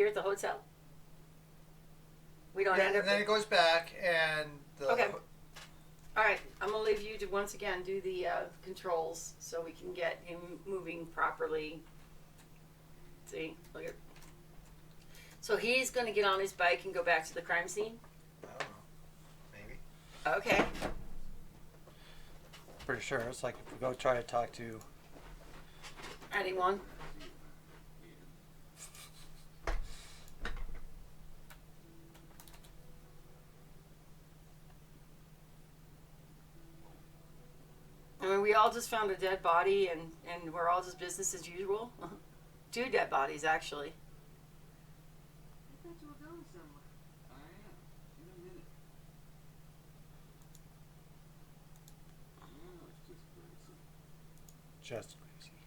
Here at the hotel. We don't Yeah, end up. and then it goes back, and Okay. All right. I'm gonna leave you to once again do the controls so we can get him moving properly. See, look at. So he's gonna get on his bike and go back to the crime scene. I don't know. Maybe. Okay. Pretty sure it's like if we go try to talk to Anyone? I mean, we all just found a dead body, and we're all just business as usual. 2 dead bodies, actually. I thought you were going somewhere. I am. In a minute. No, it's just crazy. just crazy.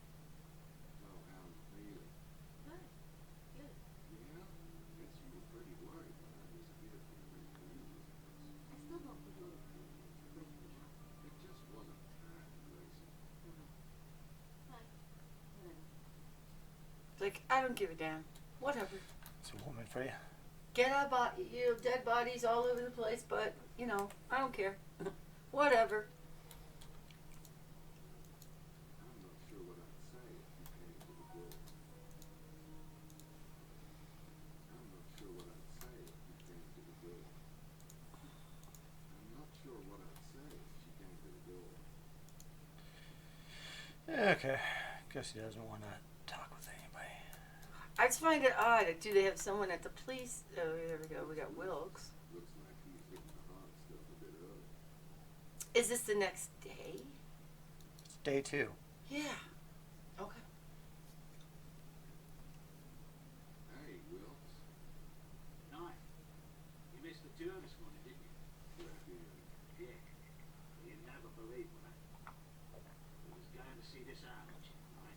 So, how are you feeling? Good. Good. Yeah? Guess you were pretty worried when I disappeared from the reunion. I still don't believe it. But yeah. It just wasn't that crazy. Fine. Whatever. Like, I don't give a damn. Whatever. It's a woman for you. Get our body, dead bodies all over the place, but, I don't care. Whatever. I'm not sure what I'd say if you came to the door. I'm not sure what I'd say if you came to the door. I'm not sure what I'd say if she came to the door. Okay. Guess he doesn't want to talk with anybody. I just find it odd. Do they have someone at the police? Oh, there we go. We got Wilkes. Looks like he's hitting the hard stuff a bit early. Is this the next day? It's day 2. Yeah. Okay. Hey, Wilkes. Knight, you missed the tour this morning, didn't you? Yeah. Yeah. You'd never believe what I was going to see this out, right?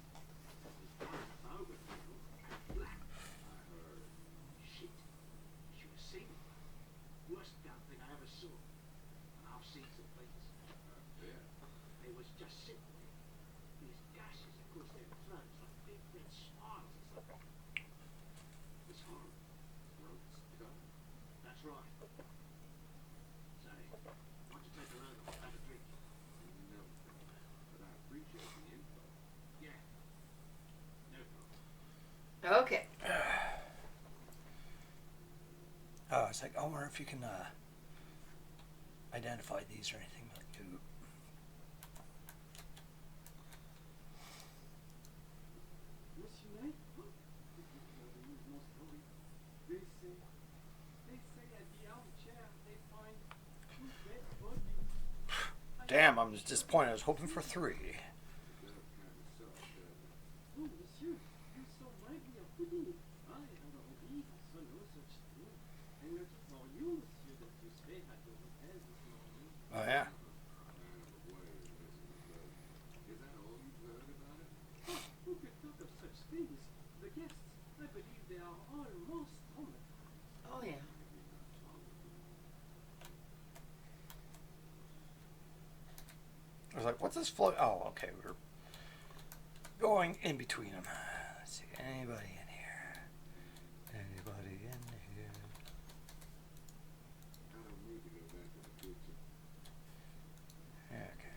It was down the boat with people and black. I heard. Shit. She was single. Worst damn thing I ever saw. And I've seen some things. Yeah. They was just sitting there. These gashes across their throats like big red smiles or something. It's hard. Throat's cut. That's right. Say, why don't you take her over and have a drink? No, but I appreciate the info. Yeah. No problem. Okay. Oh, it's like, I wonder if you can identify these or anything. Like, Monsieur Knight? This is the news most story. They say at the armchair they find 2 dead bodies. damn, I'm just disappointed. I was hoping for 3. Oh, monsieur, you saw my beer pudding. I have already saw no such thing. I noticed for you, monsieur, that you stayed at the hotel this morning. Oh, yeah. Is that all you've heard about it? Oh, who could talk of such things? The guests, I believe they are almost traumatized. Oh, yeah. I was like, what's this float? Oh, okay. We're going in between them. Let's see. Anybody in here? Anybody in here? I don't need to go back to the kitchen. Okay.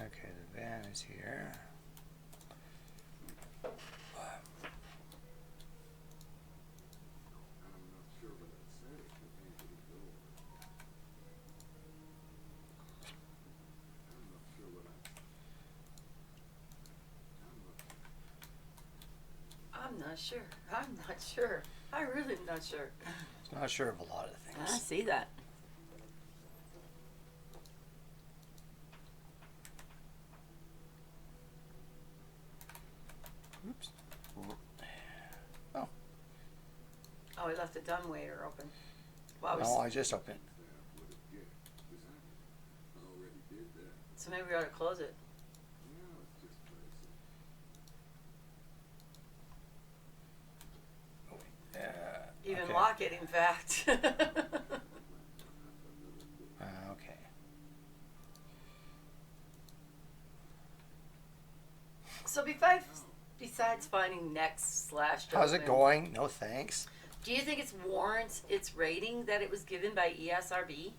Okay, the van is here. I'm not sure what I'd say if you came to the door. I'm not sure what I'd... I'm not sure. I'm not sure. I really am not sure. I'm not sure of a lot of I things. see that. Oops. Oh, Oh, I left the dumbwaiter open. Well, no, I just opened. What a gift. Designer. I already did that. so maybe we ought to close it. No, it's just crazy. Even Okay. lock it, in fact. Okay. So besides finding next slash. How's it Doberman, going? No thanks. Do you think it's warrants its rating that it was given by ESRB?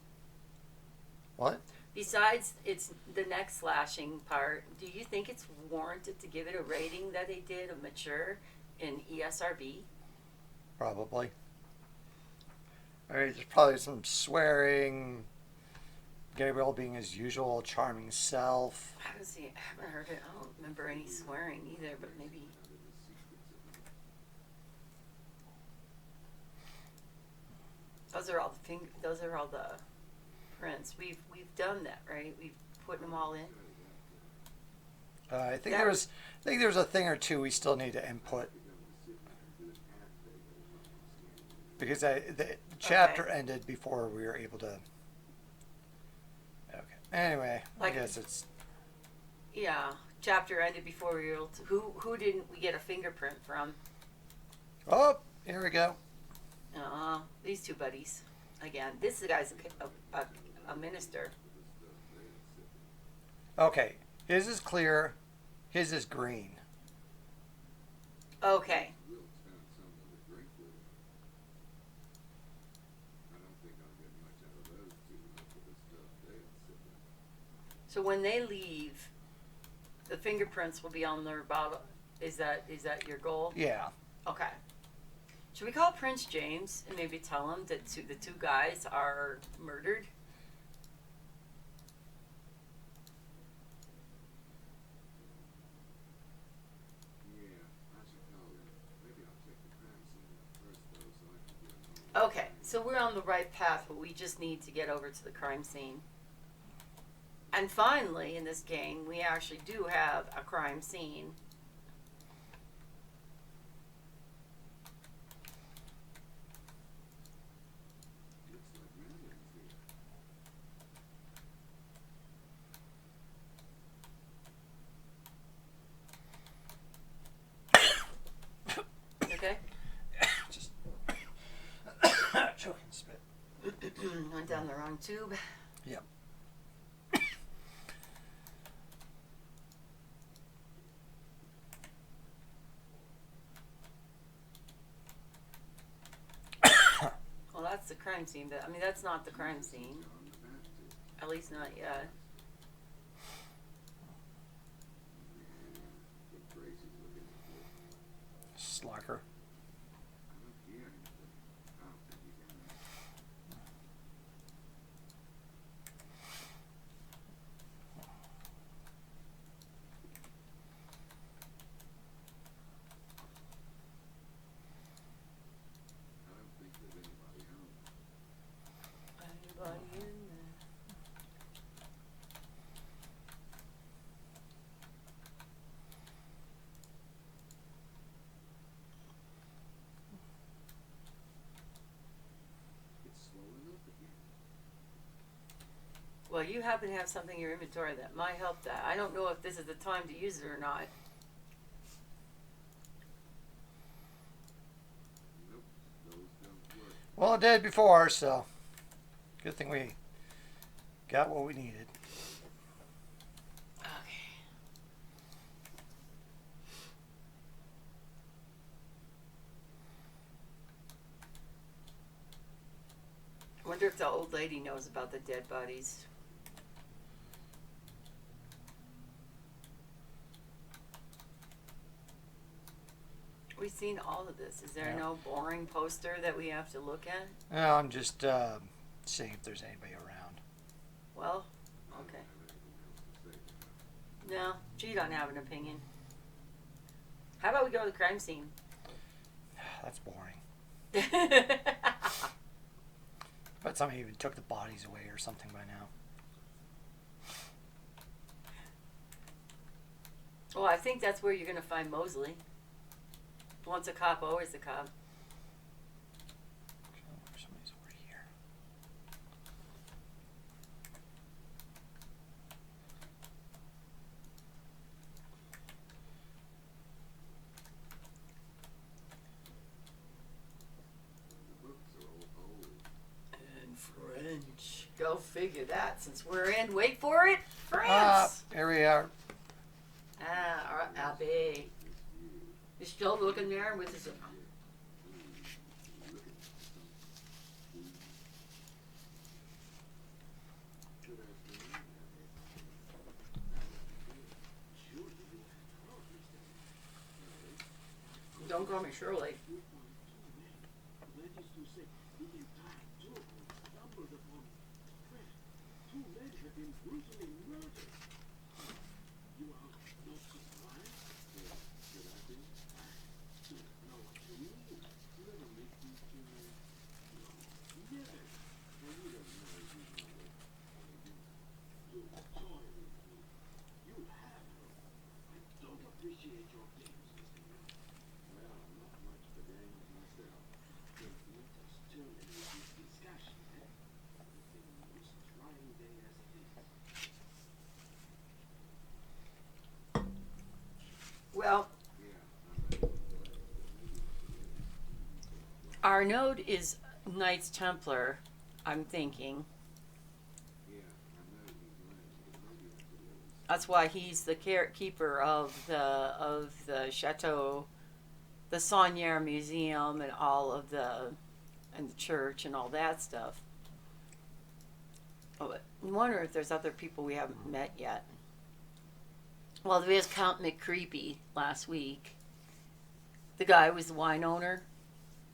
What? Besides it's the neck slashing part, do you think it's warranted to give it a rating that they did of mature in ESRB? Probably. There's probably some swearing. Gabriel being his usual charming self. I haven't heard it. I don't remember any swearing either, but maybe. Those are all the prints. We've done that, right? We've put them all in. I think there's a thing or two we still need to input. Because the chapter ended before we were able to. Okay. Anyway, I guess it's. Yeah, chapter ended before we were able to. Who didn't we get a fingerprint from? Oh, here we go. These two buddies. Again, this guy's a minister. Okay, his is clear, his is green. Okay. So when they leave, the fingerprints will be on their bottle. Is that your goal? Yeah. Okay. Should we call Prince James and maybe tell him that the two guys are murdered? Okay, so we're on the right path, but we just need to get over to the crime scene. And finally, in this game, we actually do have a crime scene. Okay? Just choking spit. Went down the wrong tube. Yep. Well, that's the crime scene, but I mean, that's not the crime scene. At least not yet. Slacker. Anybody in there? Well, you happen to have something in your inventory that might help that. I don't know if this is the time to use it or not. Well, it did before, so good thing we got what we needed. Okay. I wonder if the old lady knows about the dead bodies. We've seen all of this. Is there Yeah. no boring poster that we have to look at? No, I'm just seeing if there's anybody around. Well, okay. No, she don't have an opinion. How about we go to the crime scene? That's boring. But somebody even took the bodies away or something by now. Well, I think that's where you're going to find Mosley. Once a cop, always a cop. Somebody's over here. And French. Go figure that, since we're in, wait for it, France! Here we are. Abbe. He's still looking there with his. Don't call me Shirley. That is to say, the entire two stumbled upon Fred. Two men have been brutally murdered. You are not surprised that I've been I don't know what you mean. Never make these two men. No, never. And you don't know if you know it. You toy with me. You have no. I don't appreciate your games, Mr. Miller. Well, I'm not much for games myself. Then let us terminate this discussion, eh? It's been the most trying day as it is. Well, our node is Knights Templar, I'm thinking. That's why he's the keeper of the chateau, the Saunière Museum, and all of and the church and all that stuff. Oh, I wonder if there's other people we haven't met yet. Well, there was Count McCreepy last week. The guy who was the wine owner.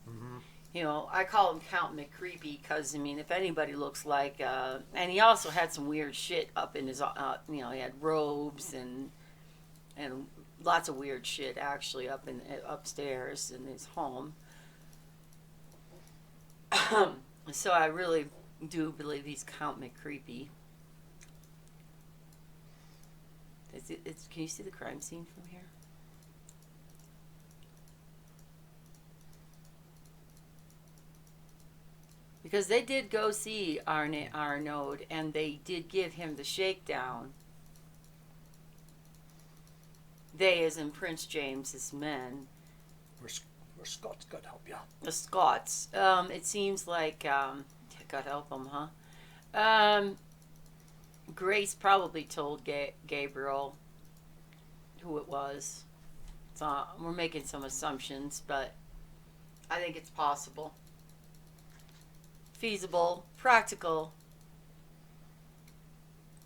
Mm-hmm. You know, I call him Count McCreepy because, I mean, if anybody looks like, and he also had some weird shit up in his, you know, he had robes and lots of weird shit actually upstairs in his home. So I really do believe he's Count McCreepy. Can you see the crime scene from here? Because they did go see our node, and they did give him the shakedown. They, as in Prince James's men. We're Scots, God help ya. The Scots. It seems like, God help them, huh? Grace probably told Gabriel who it was. So we're making some assumptions, but I think it's possible. Feasible, practical,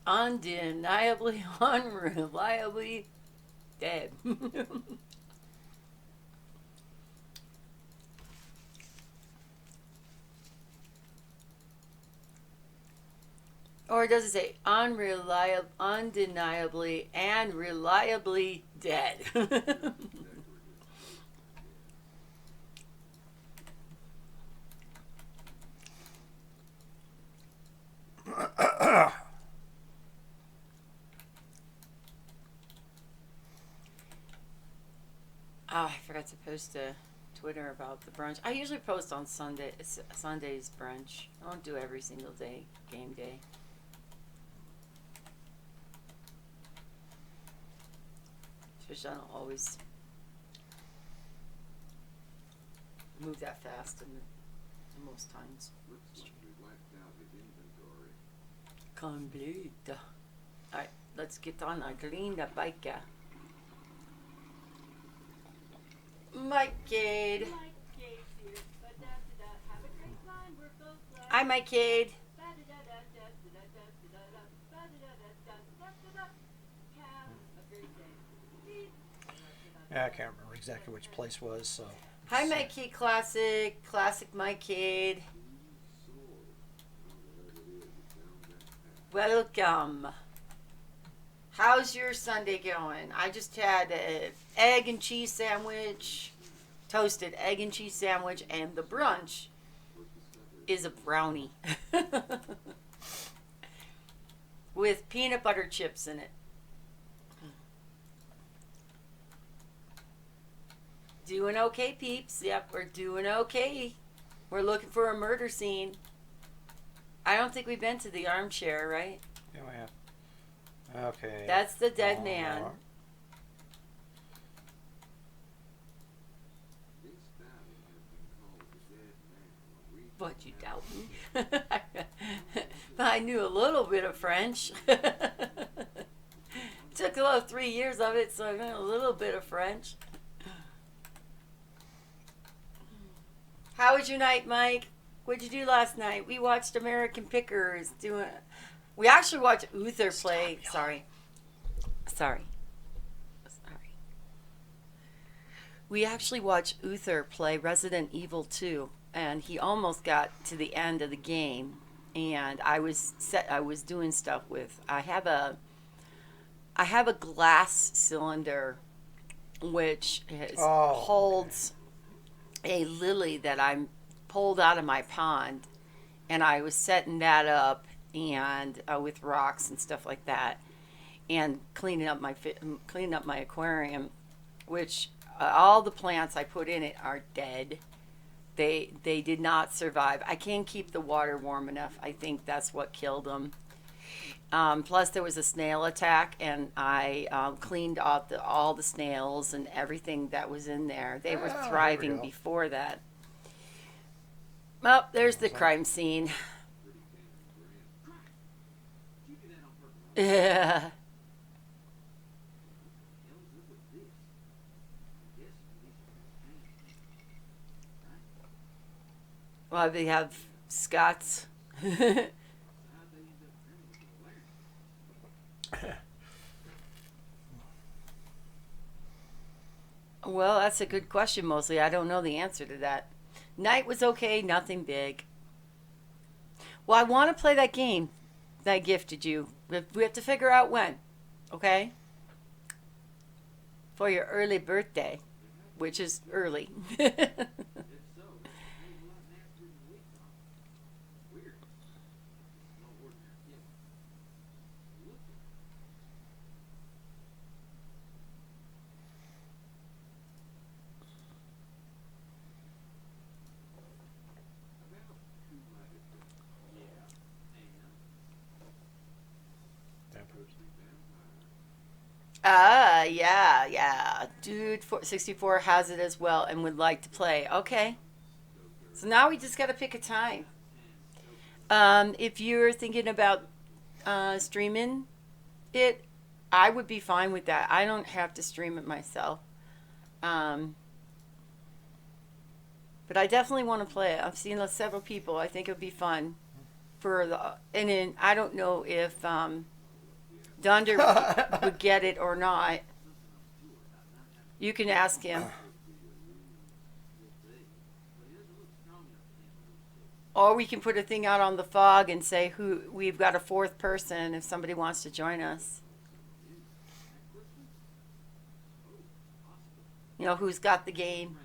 undeniably, unreliably dead. Or does it say unreliable, undeniably, and reliably dead? I forgot to post to Twitter about the brunch. I usually post on Sunday's brunch. I don't do every single day, game day. Especially I don't always move that fast in most times. Complete. Alright, let's get on a clean the bike. Mike Cade. Hi, Mike Cade. Yeah, I can't remember exactly which place was, so. Hi, Mike Cade Classic Mike Cade. Welcome. How's your Sunday going? I just had an egg and cheese sandwich, toasted egg and cheese sandwich, and the brunch is a brownie with peanut butter chips in it. Doing okay, peeps. Yep, we're doing okay. We're looking for a murder scene. I don't think we've been to the armchair, right? Yeah, we have. Okay. That's the dead man. But you doubt me. I knew a little bit of French. Took about 3 years of it, so I knew a little bit of French. How was your night, Mike? What'd you do last night? We watched American Pickers doing. We actually watched Uther play. Sorry. We actually watched Uther play Resident Evil 2, and he almost got to the end of the game. And I was doing stuff with. I have a glass cylinder, which holds a lily that I pulled out of my pond, and I was setting that up and with rocks and stuff like that, and cleaning up my aquarium, which all the plants I put in it are dead. They did not survive. I can't keep the water warm enough. I think that's what killed them. Plus, there was a snail attack, and I cleaned off all the snails and everything that was in there. They were thriving before that. Well, there's the crime scene. Yeah. Well, they have Scots. Well, that's a good question, Mosley. I don't know the answer to that. Night was okay, nothing big. Well, I want to play that game that I gifted you. We have to figure out when, okay? For your early birthday, which is early. Yeah. Dude, 64 has it as well and would like to play. Okay. So now we just got to pick a time. If you're thinking about streaming it, I would be fine with that. I don't have to stream it myself. But I definitely want to play it. I've seen several people. I think it would be fun. And then I don't know if Dunder would get it or not. You can ask him. Or we can put a thing out on the fog and say who we've got a fourth person if somebody wants to join us. You know, who's got the game.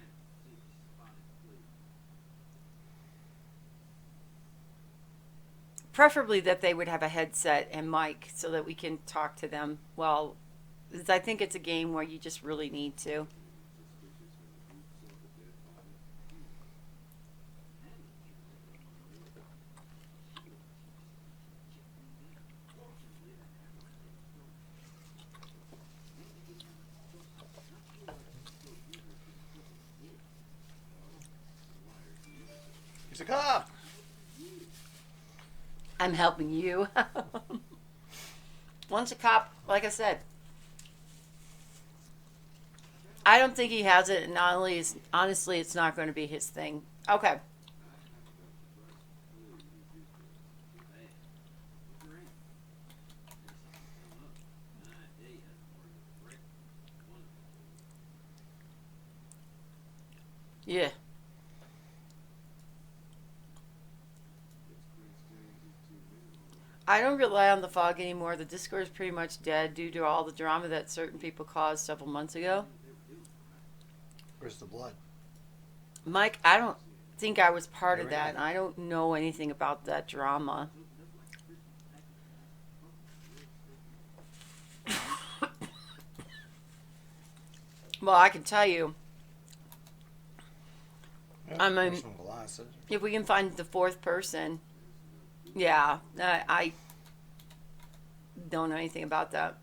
Preferably that they would have a headset and mic so that we can talk to them. Well, I think it's a game where you just really need to. He's a cop. I'm helping you. Once a cop, like I said, I don't think he has it, and honestly, it's not going to be his thing. Okay. Yeah. I don't rely on the fog anymore. The Discord is pretty much dead due to all the drama that certain people caused several months ago. Where's the blood? Mike, I don't think I was part of that. I don't know anything about that drama. Well, I can tell you. Yeah, I mean, there's some glasses. if we can find the fourth person, yeah, I don't know anything about that.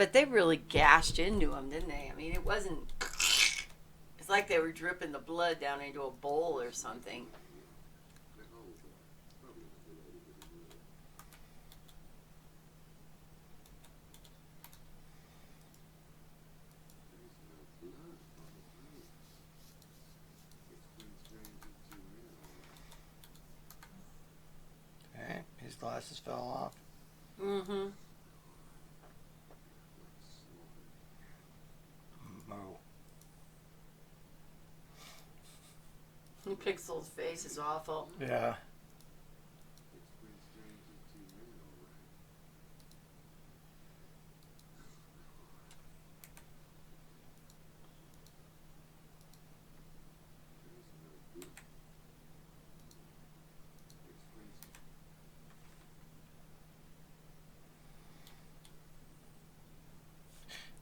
but they really gashed into him, didn't they? I mean, it wasn't. It's like they were dripping the blood down into a bowl or something. Okay, his glasses fell off. Mm-hmm. Mo. Pixel's face is awful. Yeah.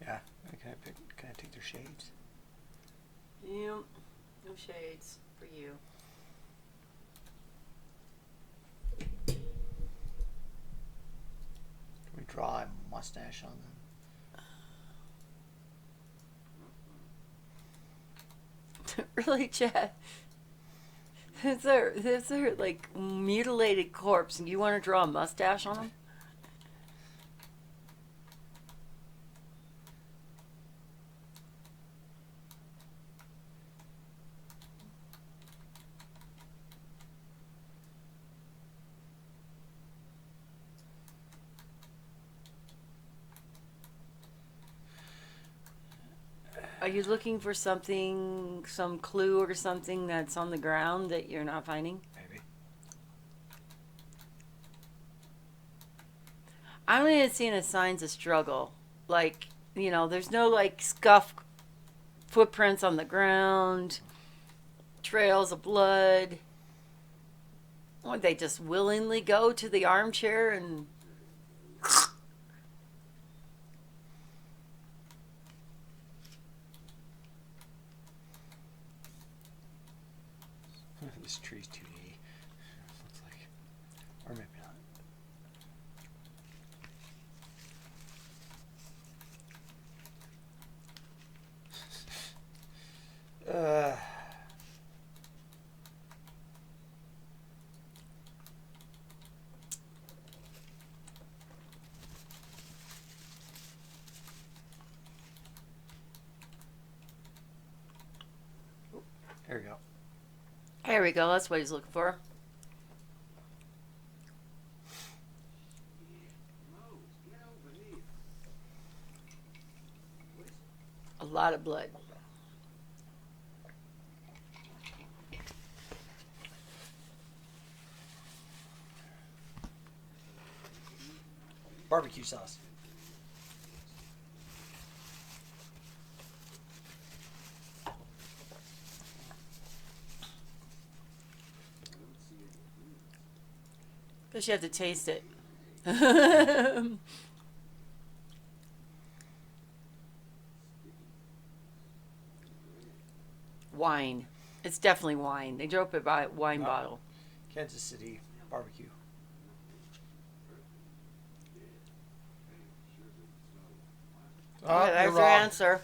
Yeah. Can I take their shades? Yep. No shades for you. Can we draw a mustache on them? Really, Chad? Is there like mutilated corpse and you want to draw a mustache on him? Are you looking for something, some clue or something that's on the ground that you're not finding? Maybe. I'm not even seeing signs of struggle. Like, you know, there's no like scuff footprints on the ground, trails of blood. Would they just willingly go to the armchair and... This tree's 2D. Looks like. Or maybe not. There we go. There we go, that's what he's looking for. A lot of blood. Barbecue sauce. Because you have to taste it. Wine. It's definitely wine. They drove it by a wine bottle. Kansas City barbecue. Oh, Okay, you're there's your wrong. answer.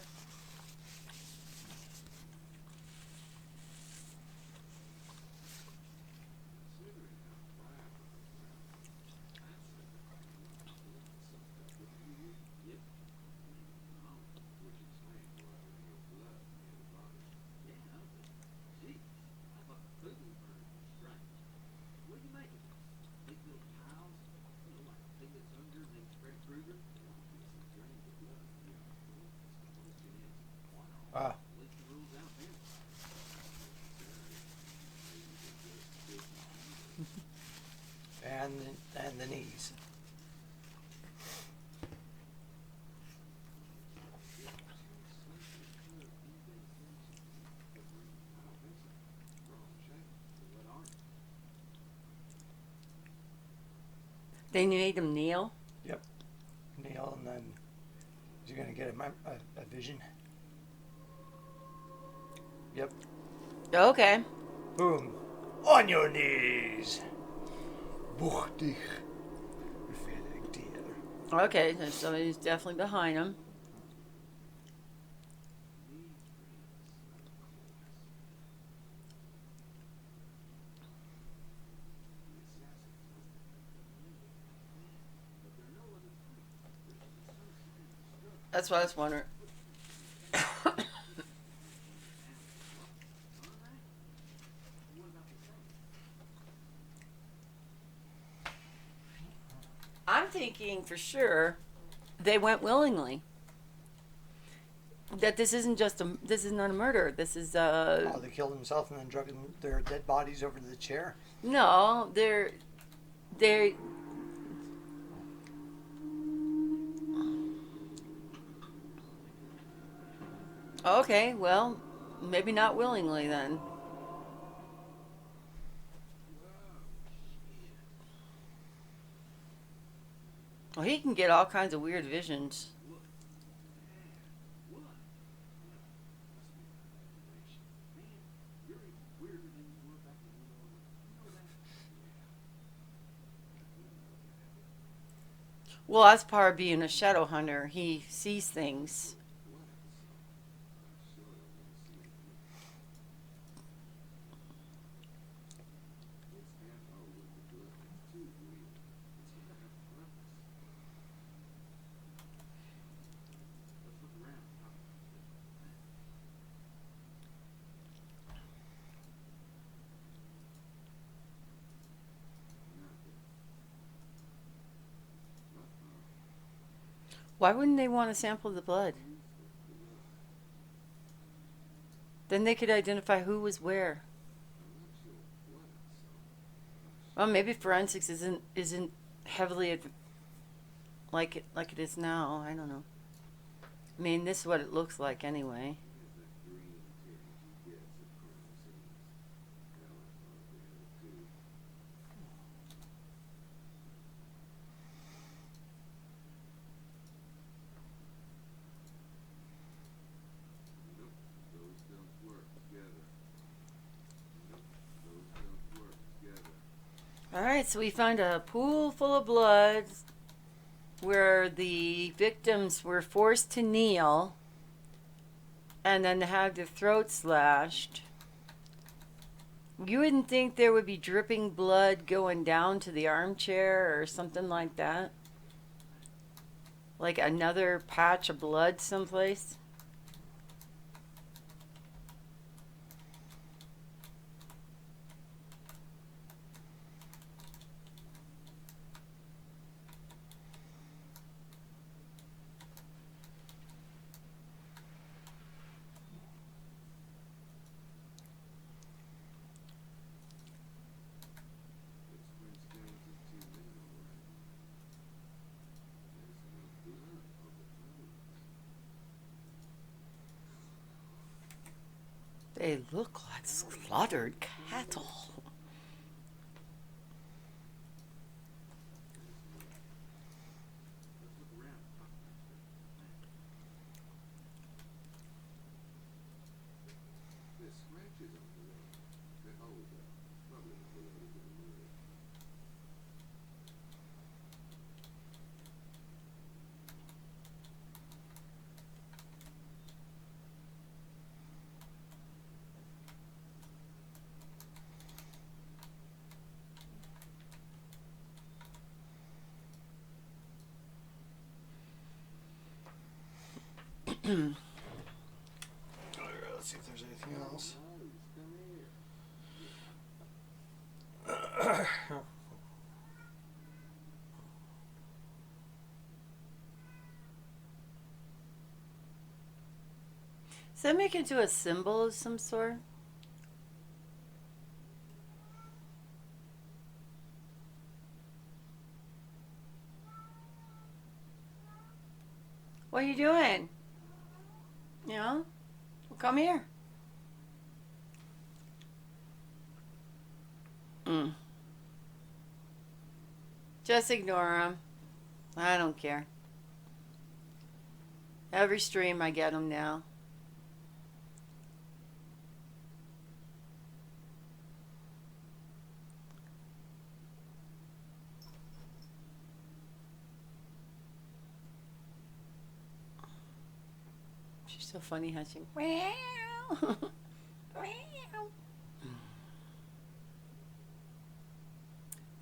Wow. And the knees. They made him kneel. Yep. Kneel, and then is he gonna get a vision? Yep. Okay. Boom. On your knees. Buch dich. Befehlig dir. Okay, there's somebody's definitely behind him. That's what I was wondering. I'm thinking for sure they went willingly. That this isn't just a. This is not a murder. This is Oh, they killed themselves and then dragged their dead bodies over to the chair. no. They're. Okay, well, maybe not willingly then. Well, he can get all kinds of weird visions. Well, that's part of being a shadow hunter. He sees things. Why wouldn't they want to sample the blood? Then they could identify who was where. Well, maybe forensics isn't heavily like it is now. I don't know. I mean, this is what it looks like anyway. All right, so we found a pool full of blood where the victims were forced to kneel and then have their throats slashed. You wouldn't think there would be dripping blood going down to the armchair or something like that? Like another patch of blood someplace? They look like slaughtered cattle. Let's see if there's anything else. Does that make it into a symbol of some sort? What are you doing? You know? Well, come here. Just ignore him. I don't care. Every stream I get them now. She's so funny, huh? She meow. Meow.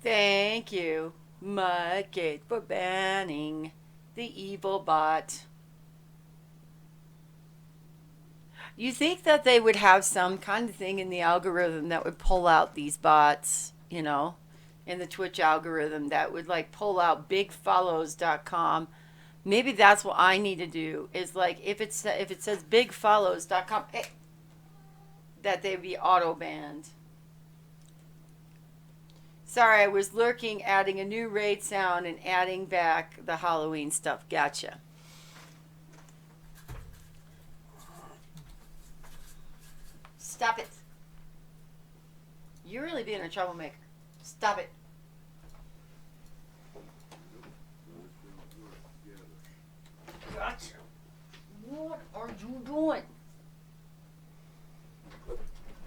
Thank you, Mudgate, for banning the evil bot. You think that they would have some kind of thing in the algorithm that would pull out these bots, you know, in the Twitch algorithm that would like pull out bigfollows.com. Maybe that's what I need to do is like if it says bigfollows.com, that they be auto banned. Sorry, I was lurking, adding a new raid sound and adding back the Halloween stuff. Gotcha. Stop it. You're really being a troublemaker. Stop it. Gotcha. What are you doing?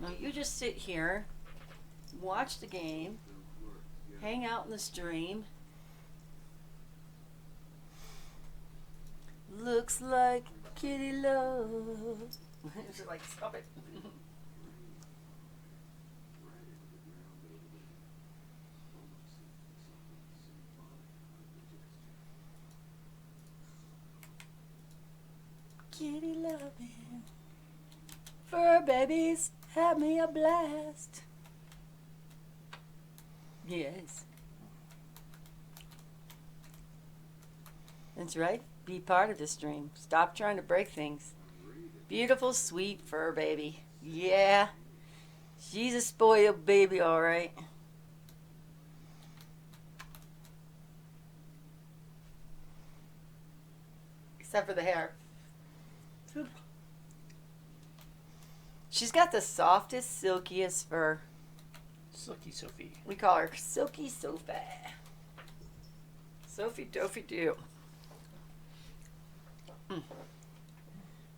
Now you just sit here, watch the game, hang out in the stream. Looks like Kitty loves. She's like, stop it. Kitty loving. Fur babies, have me a blast. Yes. That's right. Be part of the stream. Stop trying to break things. Beautiful, sweet fur baby. Yeah. She's a spoiled baby, all right. Except for the hair. She's got the softest, silkiest fur. Silky Sophie. We call her Silky Sophie. Sophie Dophy Doo.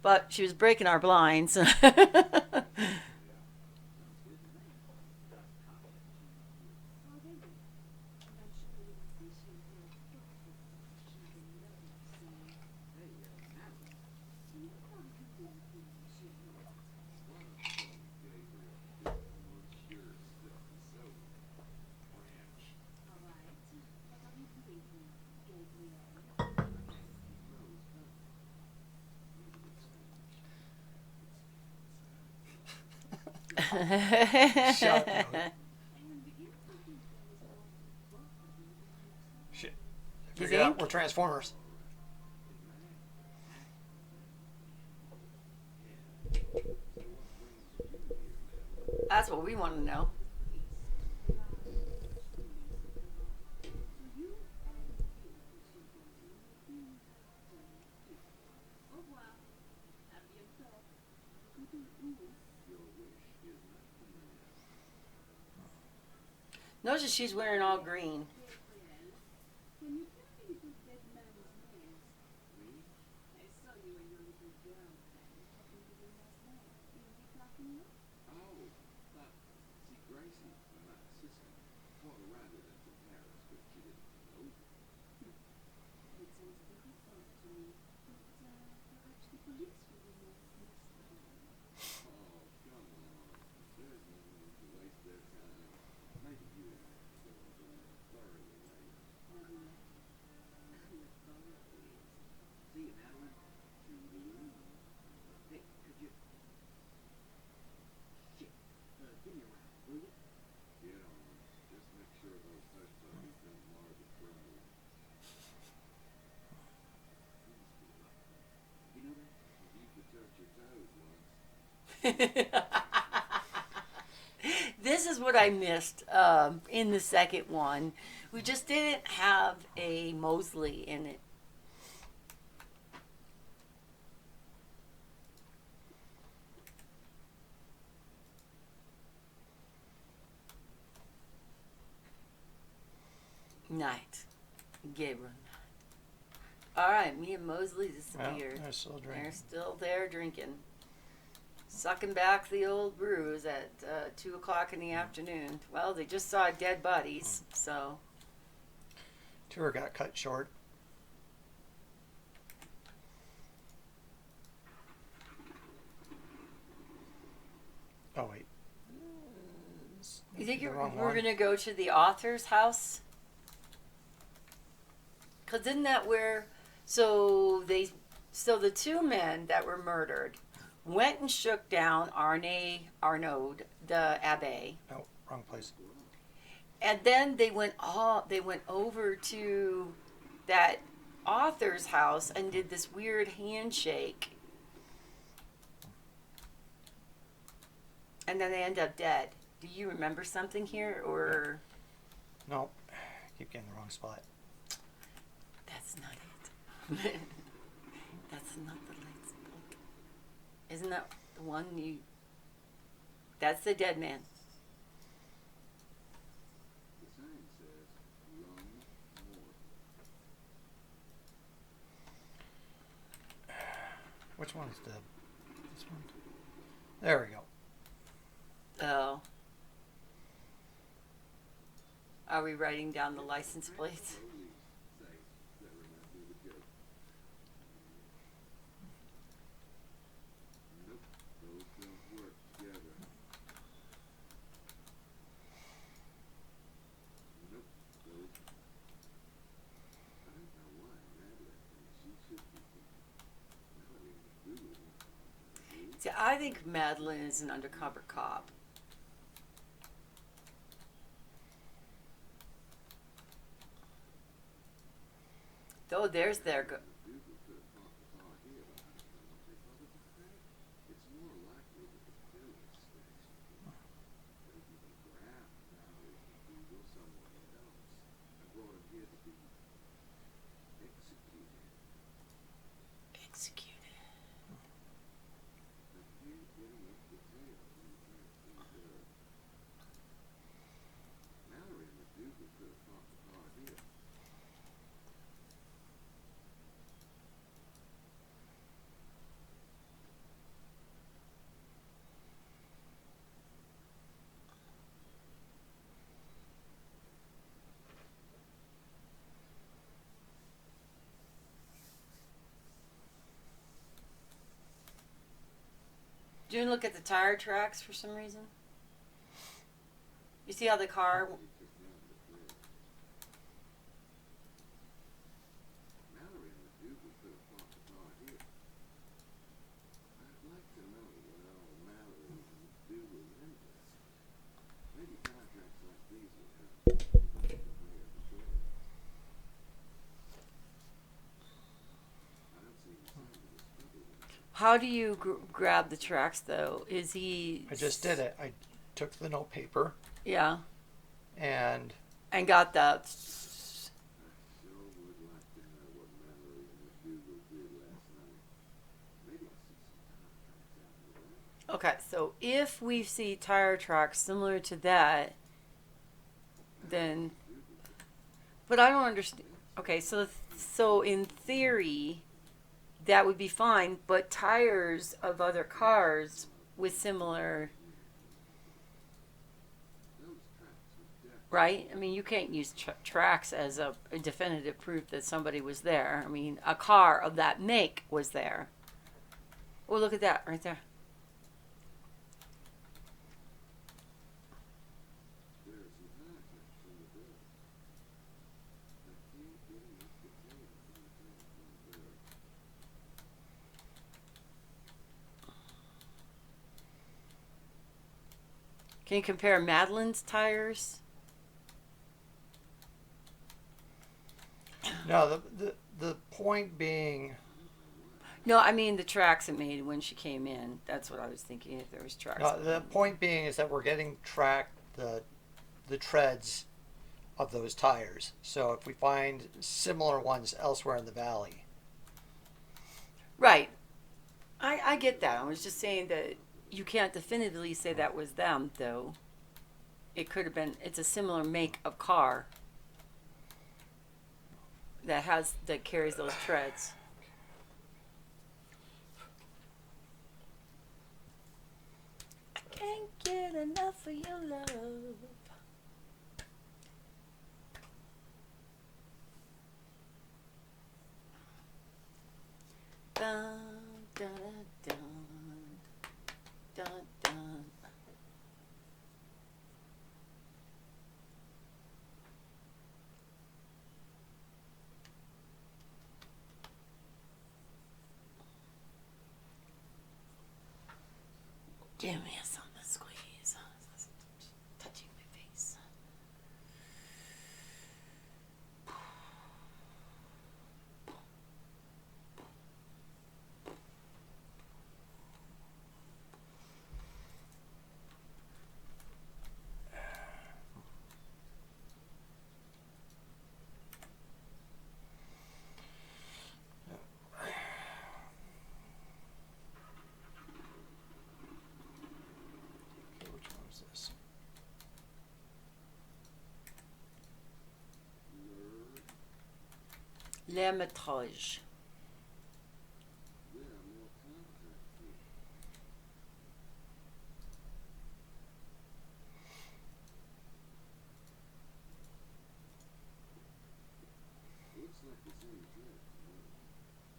But she was breaking our blinds. Shut up. Shit. You Figure it out. think? We're Transformers. That's what we want to know. Notice she's wearing all green. Can you tell me the dead man's name? I saw you and your little girlfriend talking to him last night. Is he talking you? Oh, see, Gracie, my sister, brought her around it to Paris, but she didn't know. It sounds very fun to me. But perhaps the police will be more investigating. Oh, come on. There's no need to waste their time. Maybe you and I can go over there thoroughly later. See you, Madeline. Toodaloo. Hey, could you... Shit. Give me a ride, will you? Get on. Just make sure those hush puppies don't mar the parade. You know that? You could touch your toes once. This is what I missed in the second one. We just didn't have a Mosley in it. Knight. Gabriel Knight. Alright, me and Mosley disappeared. They're still drinking. They're still there drinking. Sucking back the old brews at 2 o'clock in the afternoon. Well, they just saw dead bodies, so. Tour got cut short. You think The wrong we're one. gonna go to the author's house? Cause isn't that where? So the two men that were murdered went and shook down Arnaud, the abbe, No, wrong place. and then they went over to that author's house and did this weird handshake, and then they end up dead. Do you remember something here, or No, keep getting the wrong spot. that's not it? That's not the last book. Isn't that the one you? That's the dead man. The sign says Rum More. Which one is the? This one. There we go. Oh. Are we writing down the license plates? Police say that reminds me of a joke. Nope, those don't work together. Nope, those. I don't know why Madeline thinks she should be thinking. Melody and Google. See, I think Madeline is an undercover cop. Oh, there's their. Google could have thought the car here, but I don't know what they thought of the crack. It's more likely that the killer stashed it. Maybe they grabbed Mallory and Google somewhere else and brought him here to be executed. Executed. I can't get enough detail from the facts preserved. Mallory and Google could have thought the car here. Do you look at the tire tracks for some reason? You see how the car. He took down the thread. Mallory and Google could have thought the car here. I'd like to know what all Mallory and Google is interested. Maybe contracts like these would help the higher the thread. I don't see any sign of this trouble with it. How do you grab the tracks though? Is he? I just did it. I took the note paper Yeah, and and got the. I sure would like to know what Mallory and Google did last night. Maybe I'll see some contracts after that. Okay, so if we see tire tracks similar to that, then. But I don't understand. Okay, so in theory, that would be fine. But tires of other cars with similar, Those tracks would definitely. right? I mean, you can't use tracks as a definitive proof that somebody was there. I mean, a car of that make was there. Oh, look at that right there. There are some contracts in the bill. I can't get enough detail from the facts preserved. Can you compare Madeline's tires? no, the point being, No, I mean the tracks it made when she came in. That's what I was thinking. If there was tracks. no, the point being is that we're getting tracked the treads of those tires. So if we find similar ones elsewhere in the valley, Right. I get that. I was just saying that you can't definitively say that was them, though. It could have been. It's a similar make of car that carries those treads. I can't get enough of your love. Dun, dun, dun, dun, dun. Give me something to squeeze. Touching my face. Okay, which one is this? Le métrage. There are more contacts here. Looks like the same thread.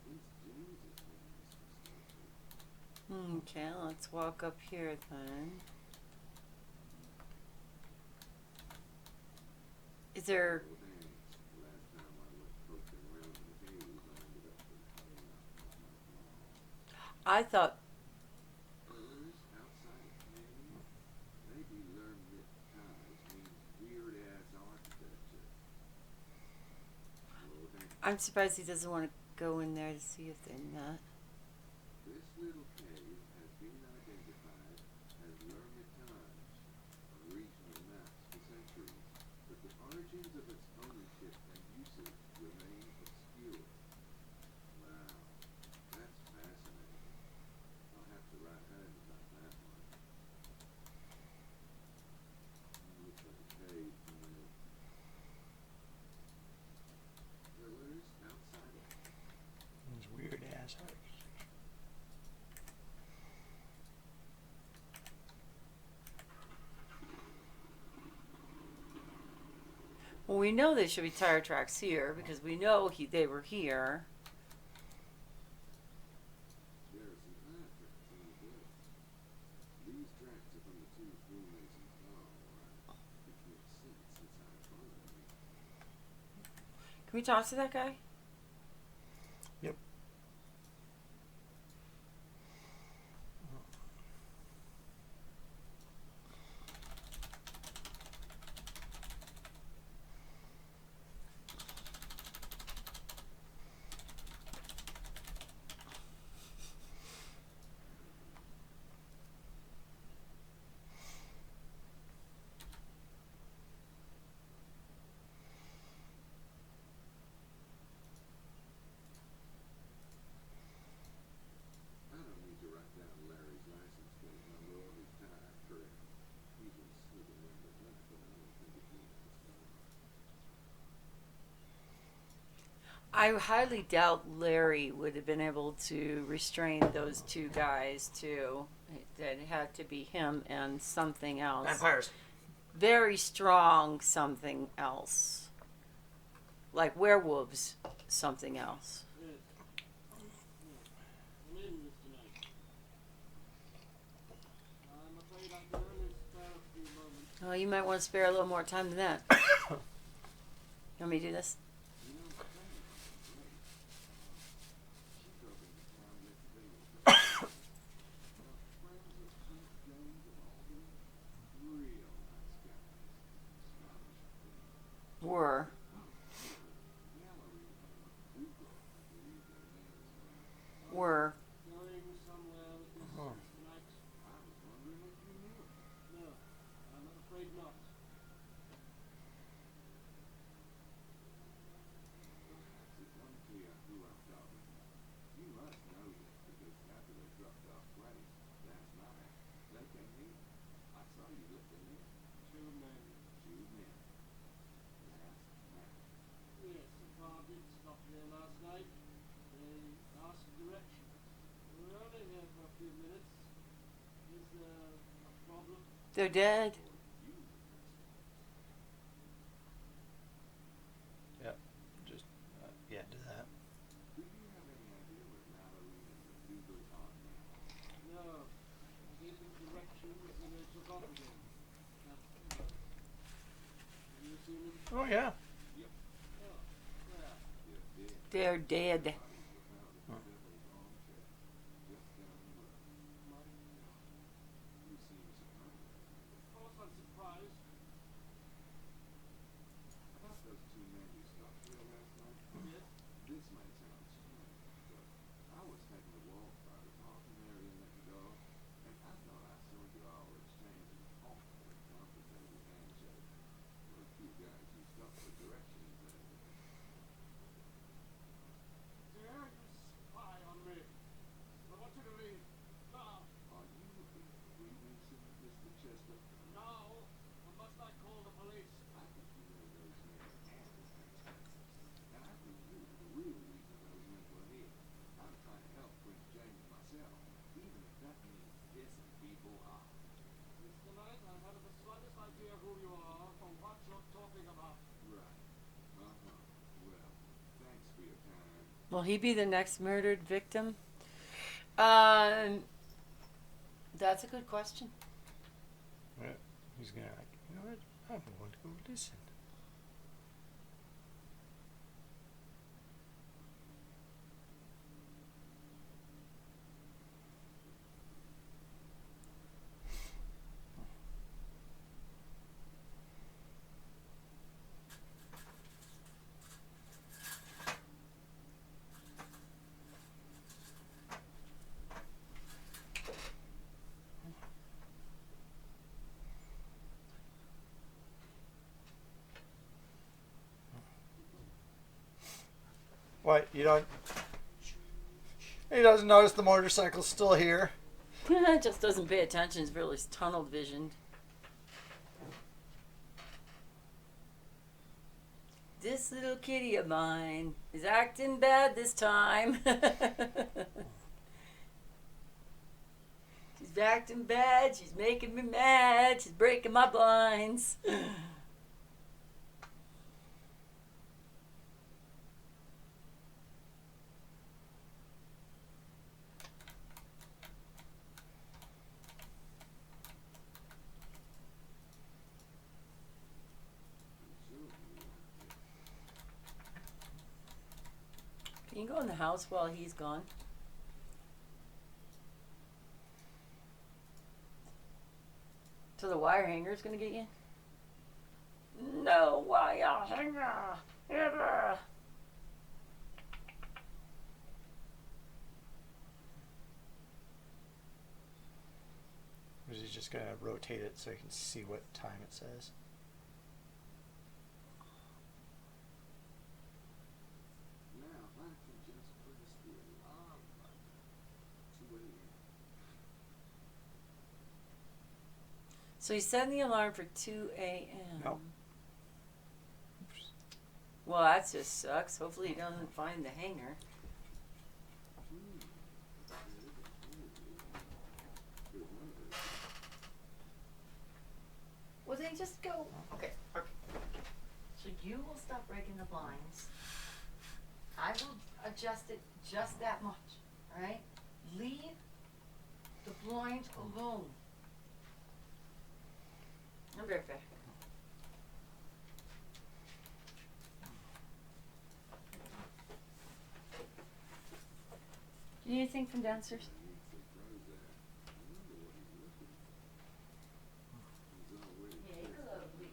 When's James's wearing this construction? Okay, let's walk up here then. Is there... Oh, thanks. Last time I went poking around in the cave, I ended up with cutting up my mouth. I thought... Colors outside of canyon? Maybe learn that ties means weird-ass architecture. Oh, thanks. I'm surprised he doesn't want to go in there to see if they're not. This little cave has been identified as L'Ermitage on regional maps for centuries, but the origins of its ownership and usage remain obscure. Wow, that's fascinating. I'll have to write home about that one. Looks like a cave to me. Pillars outside of These weird ass architecture. Well, we know there should be tire tracks here because we know they were here. There are some tire tracks on the bridge. These tracks are from the two Freemasons' car, right? Which makes sense since I followed me. Can we talk to that guy? Yep. I don't need to write down Larry's license plate number or his tire tread. He's been slipping around the back, but I don't think it means it's gone. I highly doubt Larry would have been able to restrain those two guys too. That had to be him and something else. Vampires. Very strong something else. Like werewolves, something else. Yes. Come in, Mr. Knight. I'm afraid I can only spare a few moments. Oh, you might want to spare a little more time than that. You want me to do this? You know, Larry was great. She drove into town yesterday with her friends of St. James of Albany. Real nice guys. Scottish friends. Were. Were. Going somewhere with this, Oh. Mr. Knight? I was wondering if you knew. No, I'm afraid not. Perhaps it's unclear who I'm talking about. You must know this because after they dropped off Grace last night, they came here. I saw you let them in. Two men. Two men. Last night. Yes, the car did stop here last night. They asked directions. We were only here for a few minutes. Is there a problem? They're dead. Or you were Yep. Just yeah, do that. Do you have any idea where Mallory and the Dougal are now? No. I gave them directions and they took off again. Have you seen them? Oh yeah. Oh, where? They're dead. They're dead. Bodies were found in the devil's armchair, just down the road. My God. be a time. Will he be the next murdered victim? That's a good question. Yeah, he's gonna like, you know what? I'm going to go listen. What, you don't... He doesn't notice the motorcycle's still here. Just doesn't pay attention. He's really tunnel visioned. This little kitty of mine is acting bad this time. She's acting bad. She's making me mad. She's breaking my blinds. Can you go in the house while he's gone? So the wire hanger's gonna get you? No wire hanger ever. Or is he just gonna rotate it so you can see what time it says? Now, if I can just press the alarm button. 2 a.m. So he's setting the alarm for 2 a.m. Nope. Well, that just sucks. Hopefully he doesn't find the hanger. Well, then just go. Okay. So you will stop breaking the blinds. I will adjust it just that much. All right? Leave the blinds alone. I'm very fair. Do you need anything from downstairs? Yeah, you're lovely.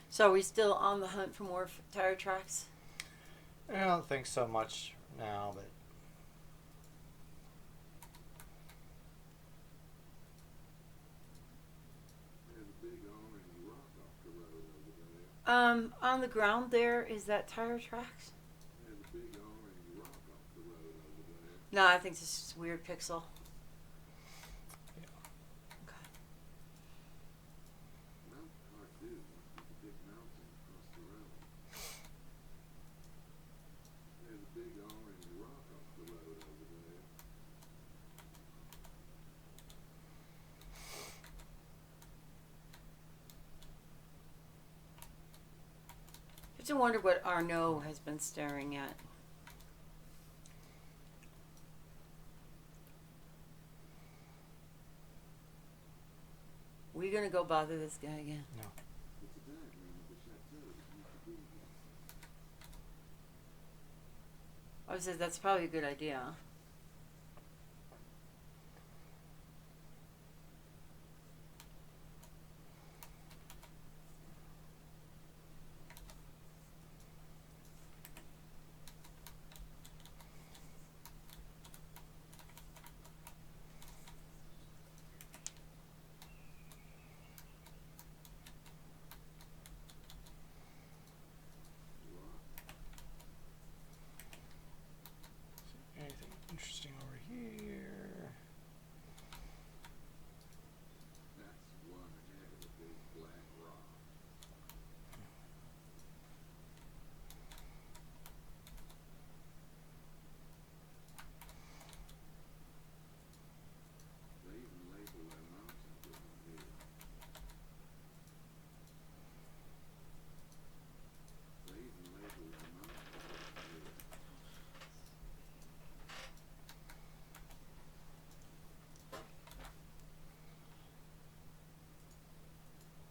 So are we still on the hunt for more tire tracks? I don't think so much now, but There's a big orange rock off the road over there. On the ground there is that tire tracks. There's a big orange rock off the No, I think this is a weird pixel. Yeah. Okay. Mount Cardew must be the big mountain across the road. There's a big orange rock off the road over there. I have to wonder what Arnaud has been staring at. We gonna go bother this guy again? No. It's a diagram of the chateau that used to be here. I said that's probably a good idea. Anything interesting over here? That's one heck of a big black rock. They even label their mountain different here. They even label their mountain different here.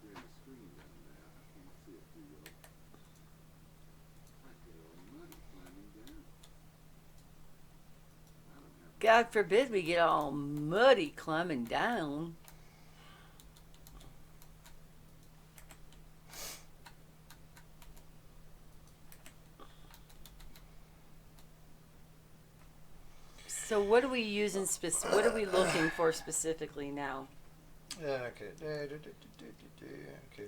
There's a screen down there. I can't see it too well. I get all muddy climbing down. I don't have God forbid we get all muddy climbing down. So what are we using? What are we looking for specifically now? Yeah, okay. Okay.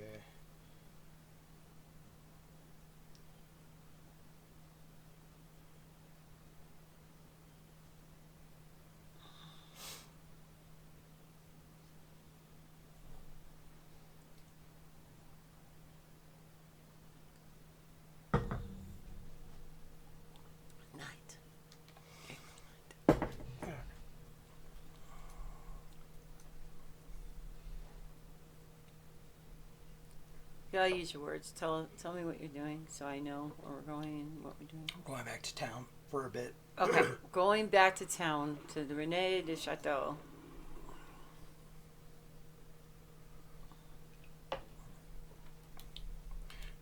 Night. You gotta use your words. Tell me what you're doing so I know where we're going and what we're doing. Going back to town for a bit. Okay, going back to town to the Rene de Chateau. I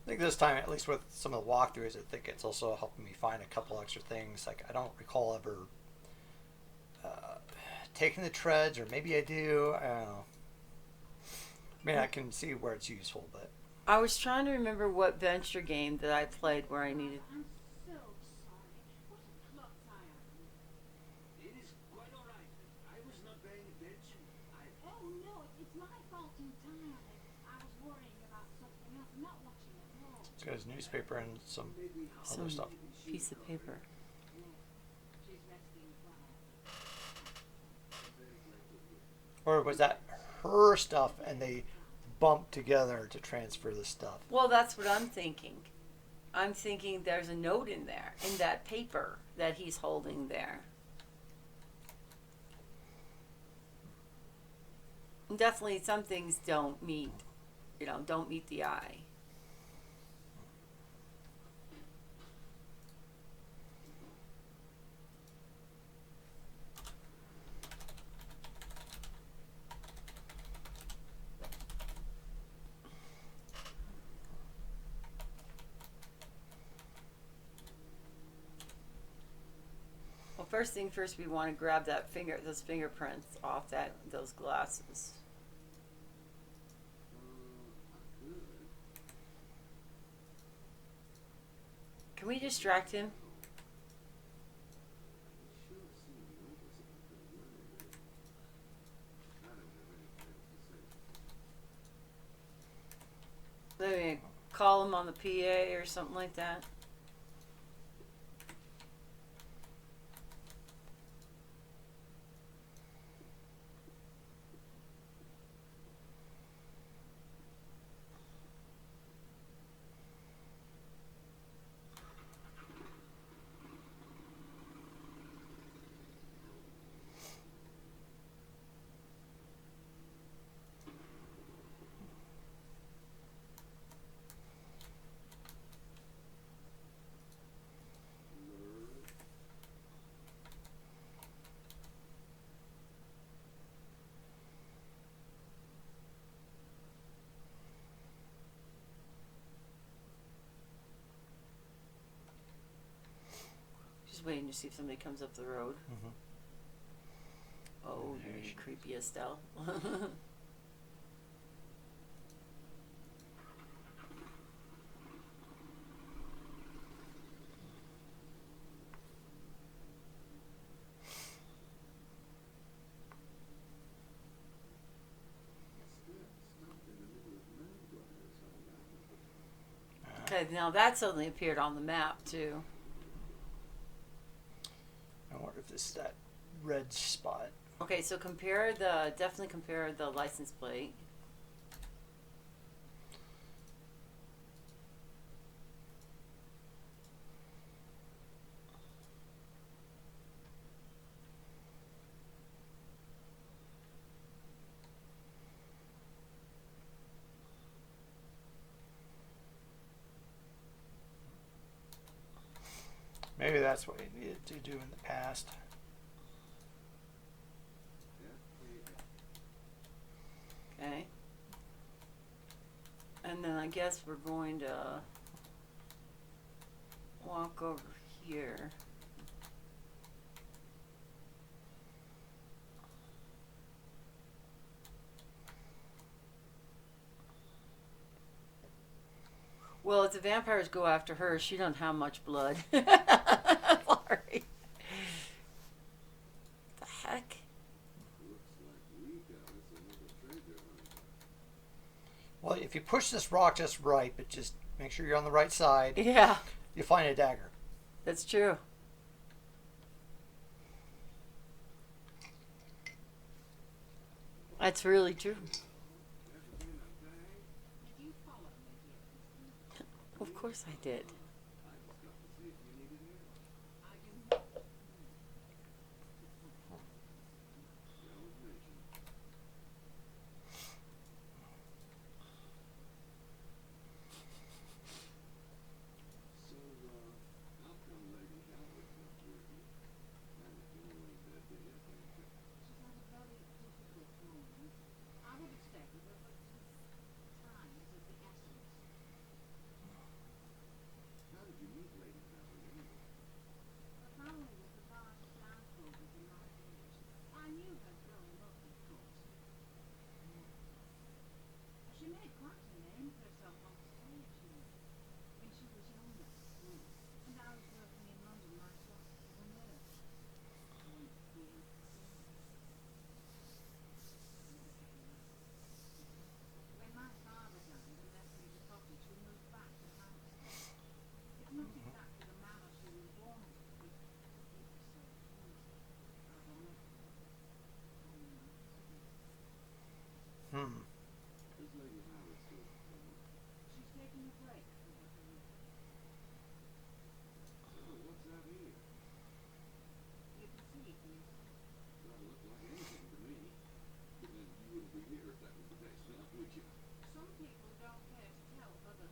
think this time, at least with some of the walkthroughs, I think it's also helping me find a couple extra things. Like, I don't recall ever taking the treads, or maybe I do. I don't know. I mean, I can see where it's useful, but I was trying to remember what venture game that I played where I needed. I'm so sorry. What a klutz I am. It is quite all right. I was not paying attention. Oh no, it's my fault entirely. I was worrying about something else, not watching at all. it's got his newspaper and some Some other stuff. piece of paper. Yes, she's resting well. Or was that her stuff and they bumped together to transfer the stuff? Well, that's what I'm thinking. I'm thinking there's a note in there, in that paper that he's holding there. And definitely some things don't meet the eye. Well, first thing first, we want to grab those fingerprints off those glasses. I could. Can we distract him? Sure seemed nervous about that letter. I don't have anything else to say. Maybe call him on the PA or something like that. just waiting to see if somebody comes up the road. Mm-hmm. Oh, you mean creepy Estelle? Okay, now that suddenly appeared on the map too. I wonder if this is that red spot. Okay, so definitely compare the license plate. Maybe that's what you needed to do in the past. Okay. And then I guess we're going to walk over here. Well, if the vampires go after her, she doesn't have much blood. Sorry. The heck? Well, if you push this rock just right, but just make sure you're on the right side, Yeah, you find a dagger. that's true. That's really true. Did you follow me here? Of course I did. I do not. So, how come Lady Howard's not working? Managing away dead to you, thank you. She's had a very difficult moment. I would have stayed with her, but time is of the essence. How did you meet Lady Howard anyway? Her family was the largest landholders in my village. I knew her growing up, of course. She made quite a name for herself on the stage, you know, when she was younger. And I was working in London myself as a nurse. When my father died and left me the cottage, we moved back to Hampstead. It's not exactly the manor she was born to, but it was ironic. Does Lady Howard still perform? She's taking a break from her career. So, what's that here? You can see it for yourself. Doesn't look like anything to me. And you wouldn't be here if that was the case now, would you? Some people don't care to tell other